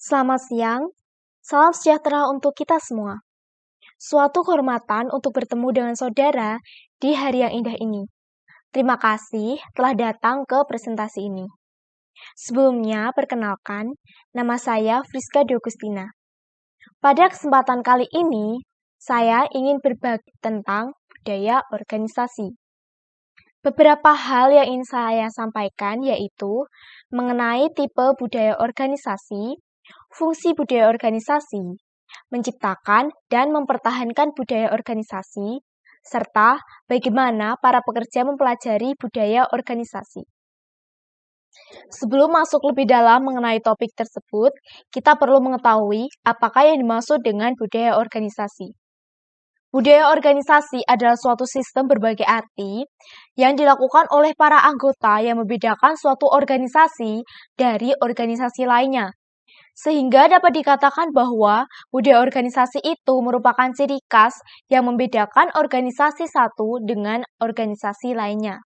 Selamat siang, salam sejahtera untuk kita semua. Suatu kehormatan untuk bertemu dengan saudara di hari yang indah ini. Terima kasih telah datang ke presentasi ini. Sebelumnya, perkenalkan, nama saya Friska Diogustina. Pada kesempatan kali ini, saya ingin berbagi tentang budaya organisasi. Beberapa hal yang ingin saya sampaikan yaitu mengenai tipe budaya organisasi, fungsi budaya organisasi, menciptakan dan mempertahankan budaya organisasi, serta bagaimana para pekerja mempelajari budaya organisasi. Sebelum masuk lebih dalam mengenai topik tersebut, kita perlu mengetahui apakah yang dimaksud dengan budaya organisasi. Budaya organisasi adalah suatu sistem berbagai arti yang dilakukan oleh para anggota yang membedakan suatu organisasi dari organisasi lainnya. Sehingga dapat dikatakan bahwa budaya organisasi itu merupakan ciri khas yang membedakan organisasi satu dengan organisasi lainnya.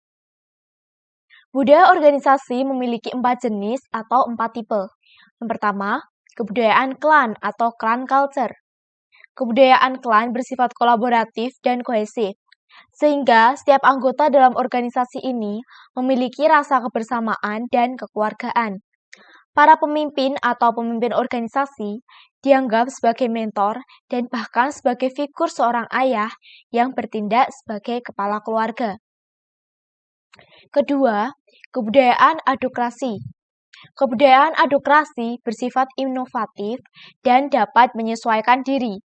Budaya organisasi memiliki 4 jenis atau 4 tipe. Yang pertama, kebudayaan klan atau clan culture. Kebudayaan klan bersifat kolaboratif dan kohesif, sehingga setiap anggota dalam organisasi ini memiliki rasa kebersamaan dan kekeluargaan. Para pemimpin atau pemimpin organisasi dianggap sebagai mentor dan bahkan sebagai figur seorang ayah yang bertindak sebagai kepala keluarga. Kedua, kebudayaan adokrasi. Kebudayaan adokrasi bersifat inovatif dan dapat menyesuaikan diri.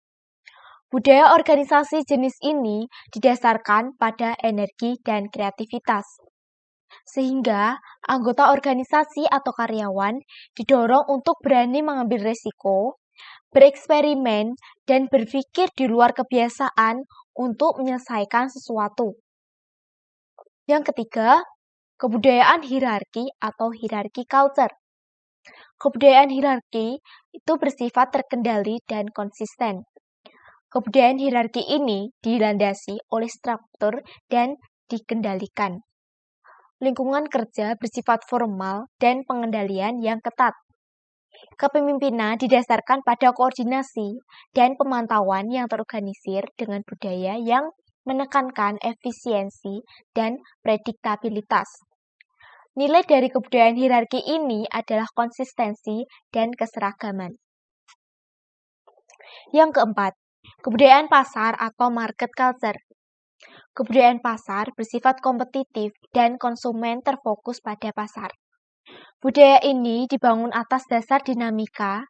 Budaya organisasi jenis ini didasarkan pada energi dan kreativitas, sehingga anggota organisasi atau karyawan didorong untuk berani mengambil risiko, bereksperimen, dan berpikir di luar kebiasaan untuk menyelesaikan sesuatu. Yang ketiga, kebudayaan hierarki atau hierarki culture. Kebudayaan hierarki itu bersifat terkendali dan konsisten. Kebudayaan hierarki ini dilandasi oleh struktur dan dikendalikan. Lingkungan kerja bersifat formal dan pengendalian yang ketat. Kepemimpinan didasarkan pada koordinasi dan pemantauan yang terorganisir dengan budaya yang menekankan efisiensi dan prediktabilitas. Nilai dari kebudayaan hierarki ini adalah konsistensi dan keseragaman. Yang keempat, kebudayaan pasar atau market culture. Kebudayaan pasar bersifat kompetitif dan konsumen terfokus pada pasar. Budaya ini dibangun atas dasar dinamika,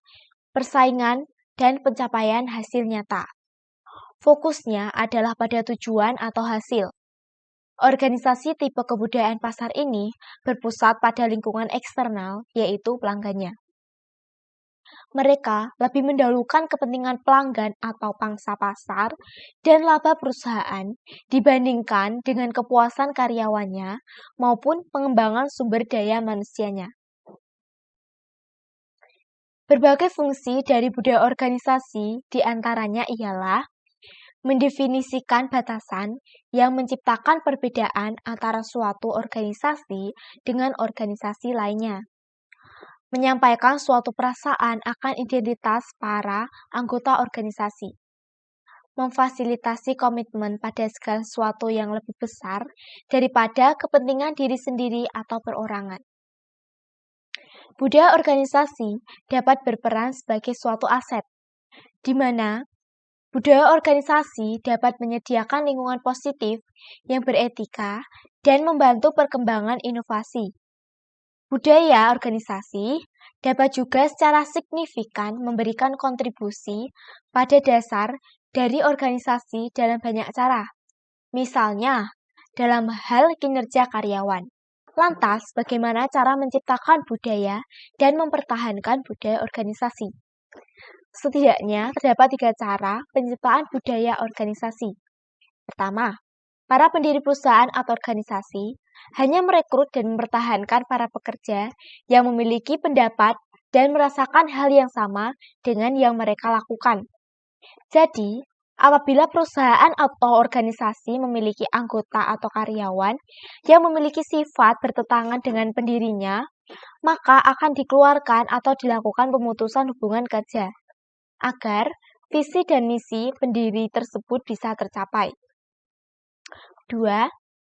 persaingan, dan pencapaian hasil nyata. Fokusnya adalah pada tujuan atau hasil. Organisasi tipe kebudayaan pasar ini berpusat pada lingkungan eksternal, yaitu pelanggannya. Mereka lebih mendahulukan kepentingan pelanggan atau pangsa pasar dan laba perusahaan dibandingkan dengan kepuasan karyawannya maupun pengembangan sumber daya manusianya. Berbagai fungsi dari budaya organisasi diantaranya ialah mendefinisikan batasan yang menciptakan perbedaan antara suatu organisasi dengan organisasi lainnya. Menyampaikan suatu perasaan akan identitas para anggota organisasi. Memfasilitasi komitmen pada segala sesuatu yang lebih besar daripada kepentingan diri sendiri atau perorangan. Budaya organisasi dapat berperan sebagai suatu aset, di mana budaya organisasi dapat menyediakan lingkungan positif yang beretika dan membantu perkembangan inovasi. Budaya organisasi dapat juga secara signifikan memberikan kontribusi pada dasar dari organisasi dalam banyak cara. Misalnya, dalam hal kinerja karyawan. Lantas, bagaimana cara menciptakan budaya dan mempertahankan budaya organisasi? Setidaknya terdapat 3 cara penciptaan budaya organisasi. Pertama, para pendiri perusahaan atau organisasi hanya merekrut dan mempertahankan para pekerja yang memiliki pendapat dan merasakan hal yang sama dengan yang mereka lakukan. Jadi, apabila perusahaan atau organisasi memiliki anggota atau karyawan yang memiliki sifat bertentangan dengan pendirinya, maka akan dikeluarkan atau dilakukan pemutusan hubungan kerja agar visi dan misi pendiri tersebut bisa tercapai. 2.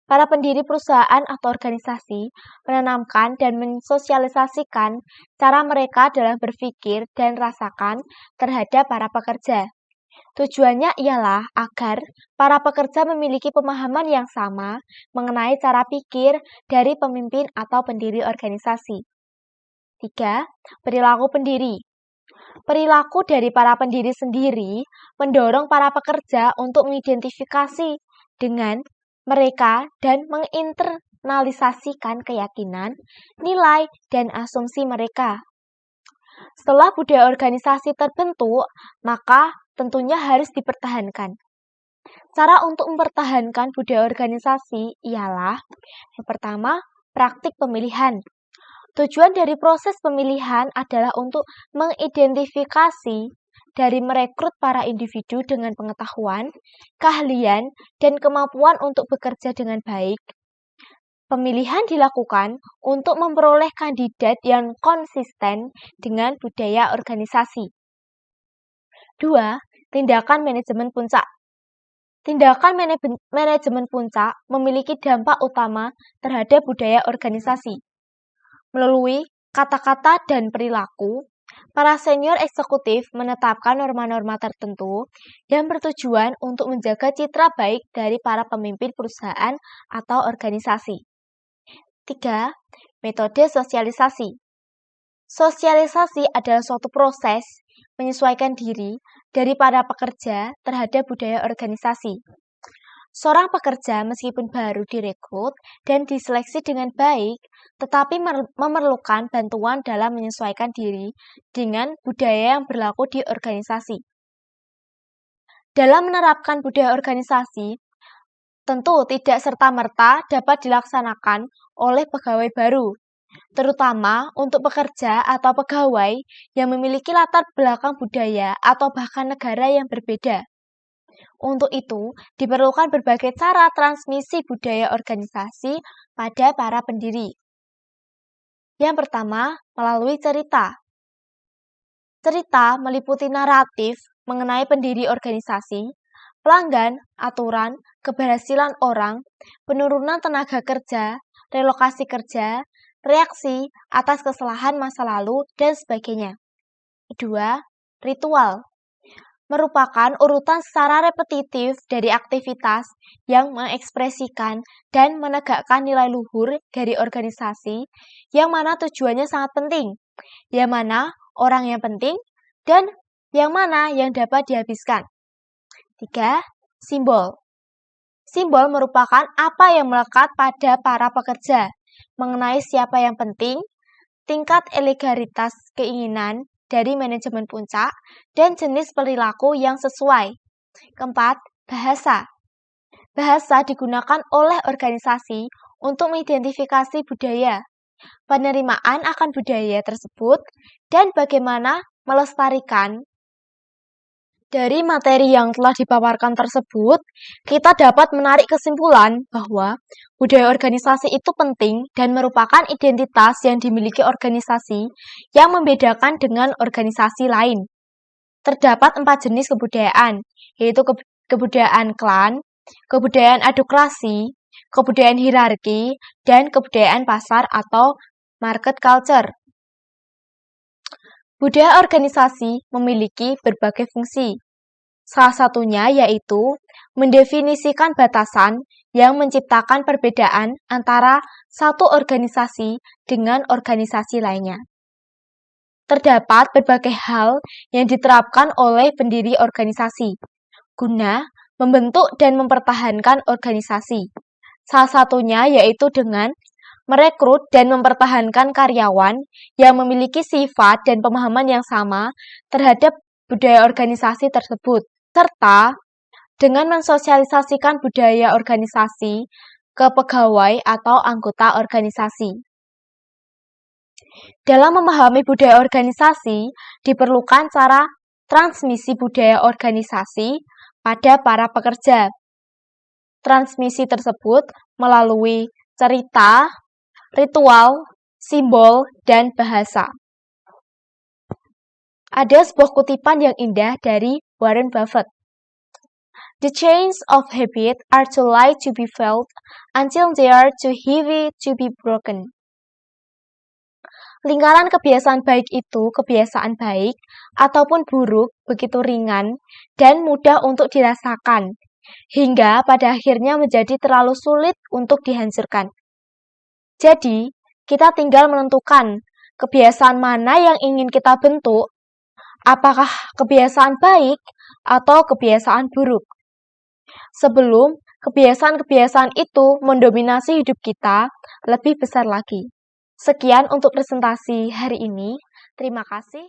Para pendiri perusahaan atau organisasi menanamkan dan mensosialisasikan cara mereka dalam berpikir dan rasakan terhadap para pekerja. Tujuannya ialah agar para pekerja memiliki pemahaman yang sama mengenai cara pikir dari pemimpin atau pendiri organisasi. 3. Perilaku pendiri. Perilaku dari para pendiri sendiri mendorong para pekerja untuk mengidentifikasi dengan mereka dan menginternalisasikan keyakinan, nilai, dan asumsi mereka. Setelah budaya organisasi terbentuk, maka tentunya harus dipertahankan. Cara untuk mempertahankan budaya organisasi ialah yang pertama, praktik pemilihan. Tujuan dari proses pemilihan adalah untuk mengidentifikasi dari merekrut para individu dengan pengetahuan, keahlian, dan kemampuan untuk bekerja dengan baik. Pemilihan dilakukan untuk memperoleh kandidat yang konsisten dengan budaya organisasi. 2. Tindakan manajemen puncak. Tindakan manajemen puncak memiliki dampak utama terhadap budaya organisasi. Melalui kata-kata dan perilaku, para senior eksekutif menetapkan norma-norma tertentu yang bertujuan untuk menjaga citra baik dari para pemimpin perusahaan atau organisasi. 3. Metode sosialisasi. Sosialisasi adalah suatu proses menyesuaikan diri dari para pekerja terhadap budaya organisasi. Seorang pekerja meskipun baru direkrut dan diseleksi dengan baik, tetapi memerlukan bantuan dalam menyesuaikan diri dengan budaya yang berlaku di organisasi. Dalam menerapkan budaya organisasi, tentu tidak serta-merta dapat dilaksanakan oleh pegawai baru, terutama untuk pekerja atau pegawai yang memiliki latar belakang budaya atau bahkan negara yang berbeda. Untuk itu, diperlukan berbagai cara transmisi budaya organisasi pada para pendiri. Yang pertama, melalui cerita. Cerita meliputi naratif mengenai pendiri organisasi, pelanggan, aturan, keberhasilan orang, penurunan tenaga kerja, relokasi kerja, reaksi atas kesalahan masa lalu, dan sebagainya. Kedua, ritual. Merupakan urutan secara repetitif dari aktivitas yang mengekspresikan dan menegakkan nilai luhur dari organisasi yang mana tujuannya sangat penting, yang mana orang yang penting, dan yang mana yang dapat dihabiskan. 3. Simbol. Simbol merupakan apa yang melekat pada para pekerja mengenai siapa yang penting, tingkat elegaritas keinginan dari manajemen puncak, dan jenis perilaku yang sesuai. Keempat, bahasa. Bahasa digunakan oleh organisasi untuk mengidentifikasi budaya, penerimaan akan budaya tersebut, dan bagaimana melestarikan. Dari materi yang telah dipaparkan tersebut, kita dapat menarik kesimpulan bahwa budaya organisasi itu penting dan merupakan identitas yang dimiliki organisasi yang membedakan dengan organisasi lain. Terdapat 4 jenis kebudayaan, yaitu kebudayaan klan, kebudayaan adokrasi, kebudayaan hierarki, dan kebudayaan pasar atau market culture. Budaya organisasi memiliki berbagai fungsi. Salah satunya yaitu mendefinisikan batasan yang menciptakan perbedaan antara satu organisasi dengan organisasi lainnya. Terdapat berbagai hal yang diterapkan oleh pendiri organisasi guna membentuk dan mempertahankan organisasi. Salah satunya yaitu dengan merekrut dan mempertahankan karyawan yang memiliki sifat dan pemahaman yang sama terhadap budaya organisasi tersebut, serta dengan mensosialisasikan budaya organisasi ke pegawai atau anggota organisasi. Dalam memahami budaya organisasi, diperlukan cara transmisi budaya organisasi pada para pekerja. Transmisi tersebut melalui cerita, ritual, simbol, dan bahasa. Ada sebuah kutipan yang indah dari Warren Buffett. The chains of habit are too light to be felt until they are too heavy to be broken. Lingkaran kebiasaan baik itu kebiasaan baik ataupun buruk begitu ringan dan mudah untuk dirasakan, hingga pada akhirnya menjadi terlalu sulit untuk dihancurkan. Jadi, kita tinggal menentukan kebiasaan mana yang ingin kita bentuk, apakah kebiasaan baik atau kebiasaan buruk. Sebelum kebiasaan-kebiasaan itu mendominasi hidup kita lebih besar lagi. Sekian untuk presentasi hari ini. Terima kasih.